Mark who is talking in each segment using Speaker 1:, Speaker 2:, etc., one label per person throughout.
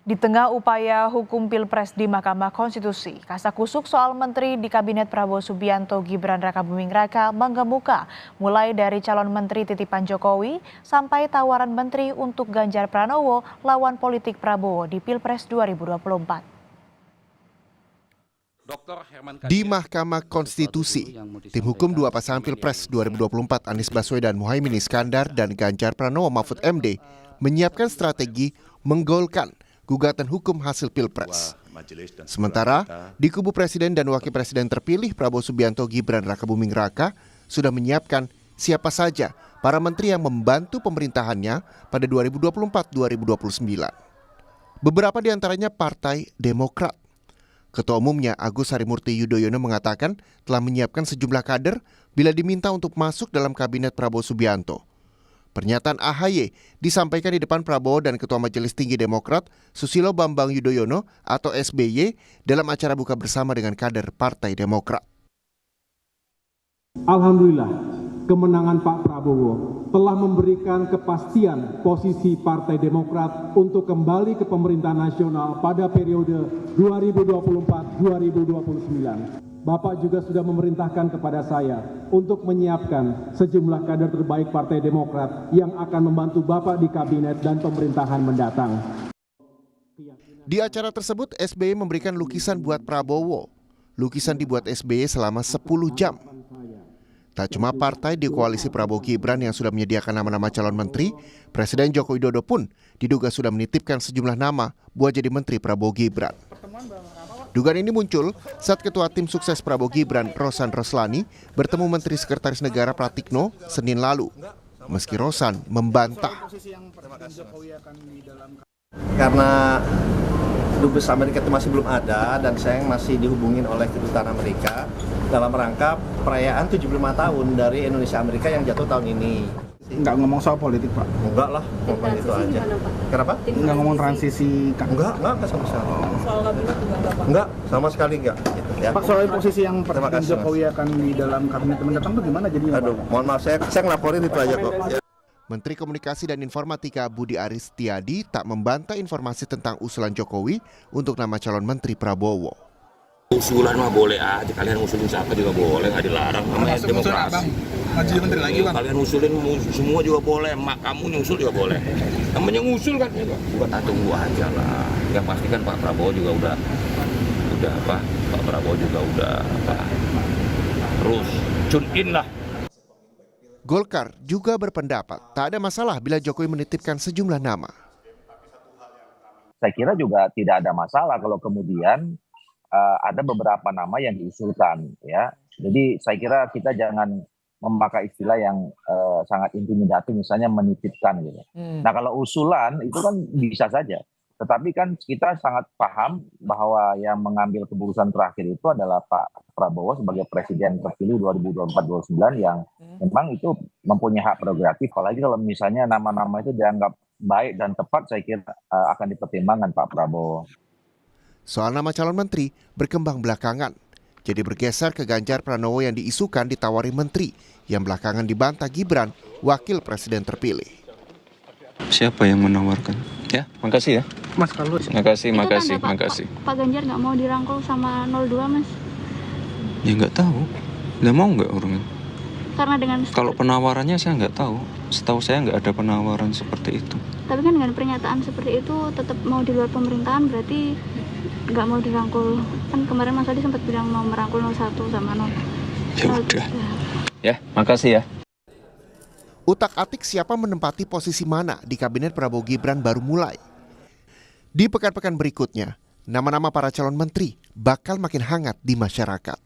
Speaker 1: Di tengah upaya hukum Pilpres di Mahkamah Konstitusi, kasakusuk soal menteri di Kabinet Prabowo Subianto Gibran Rakabuming Raka menggemuka, mulai dari calon menteri titipan Jokowi sampai tawaran menteri untuk Ganjar Pranowo lawan politik Prabowo di Pilpres 2024.
Speaker 2: Di Mahkamah Konstitusi, tim hukum dua pasangan Pilpres 2024 Anies Baswedan Muhaimin Iskandar dan Ganjar Pranowo Mahfud MD menyiapkan strategi menggolkan gugatan hukum hasil Pilpres. Sementara, di kubu Presiden dan Wakil Presiden terpilih Prabowo Subianto Gibran Rakabuming Raka sudah menyiapkan siapa saja para menteri yang membantu pemerintahannya pada 2024-2029. Beberapa di antaranya Partai Demokrat. Ketua Umumnya Agus Harimurti Yudhoyono mengatakan telah menyiapkan sejumlah kader bila diminta untuk masuk dalam kabinet Prabowo Subianto. Pernyataan AHY disampaikan di depan Prabowo dan Ketua Majelis Tinggi Demokrat Susilo Bambang Yudhoyono atau SBY dalam acara buka bersama dengan kader Partai Demokrat.
Speaker 3: Alhamdulillah, kemenangan Pak Prabowo telah memberikan kepastian posisi Partai Demokrat untuk kembali ke pemerintahan nasional pada periode 2024-2029. Bapak juga sudah memerintahkan kepada saya untuk menyiapkan sejumlah kader terbaik Partai Demokrat yang akan membantu Bapak di kabinet dan pemerintahan mendatang.
Speaker 2: Di acara tersebut, SBY memberikan lukisan buat Prabowo. Lukisan dibuat SBY selama 10 jam. Tak cuma partai di koalisi Prabowo Gibran yang sudah menyediakan nama-nama calon menteri, Presiden Joko Widodo pun diduga sudah menitipkan sejumlah nama buat jadi menteri Prabowo Gibran. Dugaan ini muncul saat Ketua Tim Sukses Prabowo Gibran, Rosan Roslani, bertemu Menteri Sekretaris Negara Pratikno Senin lalu. Meski Rosan membantah.
Speaker 4: Karena Dubes Amerika itu masih belum ada dan saya masih dihubungin oleh Kedutaan Amerika dalam rangka perayaan 75 tahun dari Indonesia Amerika yang jatuh tahun ini.
Speaker 5: Nggak ngomong soal politik, Pak?
Speaker 4: Enggak lah, ngomong itu aja. Kenapa?
Speaker 5: Nggak ngomong transisi?
Speaker 4: Enggak sama sekali. Soal kabinet juga enggak, Pak? Enggak, sama sekali enggak. Gitu, ya.
Speaker 5: Pak, soal posisi yang Presiden Jokowi akan di dalam kabinet mendatang itu gimana jadinya, Pak?
Speaker 4: Aduh, mohon maaf, saya ngelaporin itu aja kok. Ya.
Speaker 2: Menteri Komunikasi dan Informatika Budi Aris Setiadi tak membantah informasi tentang usulan Jokowi untuk nama calon menteri Prabowo.
Speaker 6: Usulan mah boleh aja, kalian usulin siapa juga boleh, nggak dilarang, namanya demokrasi.
Speaker 5: Maju menteri lagi, Bang.
Speaker 6: Kalian usulin semua juga boleh, mak kamu nyusul juga boleh. Namanya ngusul kan, bukan tunggu aja lah. Yang pasti kan Pak Prabowo juga udah apa? Pak Prabowo juga udah apa? Terus tune in lah.
Speaker 2: Golkar juga berpendapat tak ada masalah bila Jokowi menitipkan sejumlah nama.
Speaker 7: Saya kira juga tidak ada masalah kalau kemudian ada beberapa nama yang diusulkan, ya. Jadi saya kira kita jangan memakai istilah yang sangat intimidatif, misalnya menitipkan gitu. Nah kalau usulan itu kan bisa saja, tetapi kan kita sangat paham bahwa yang mengambil keputusan terakhir itu adalah Pak Prabowo sebagai presiden terpilih 2024-2029 yang memang itu mempunyai hak prerogatif. Apalagi kalau misalnya nama-nama itu dianggap baik dan tepat, saya kira akan dipertimbangkan Pak Prabowo.
Speaker 2: Soal nama calon menteri berkembang belakangan, jadi bergeser ke Ganjar Pranowo yang diisukan ditawari menteri, yang belakangan dibantah Gibran, wakil presiden terpilih.
Speaker 8: Siapa yang menawarkan? Ya, makasih ya.
Speaker 5: Mas Carlo.
Speaker 8: Makasih.
Speaker 9: Pak Ganjar nggak mau dirangkul sama 02, Mas?
Speaker 8: Ya nggak tahu. Nggak mau nggak orangnya?
Speaker 9: Karena dengan
Speaker 8: kalau penawarannya saya nggak tahu. Setahu saya nggak ada penawaran seperti itu.
Speaker 9: Tapi kan dengan pernyataan seperti itu tetap mau di luar pemerintahan, berarti nggak mau dirangkul. Kan kemarin Mas Adi sempat bilang mau merangkul 01 sama 0.
Speaker 8: Ya udah. Ya, makasih ya.
Speaker 2: Utak-atik siapa menempati posisi mana di kabinet Prabowo Gibran baru mulai. Di pekan-pekan berikutnya, nama-nama para calon menteri bakal makin hangat di masyarakat.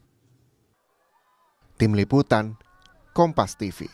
Speaker 2: Tim Liputan, Kompas TV.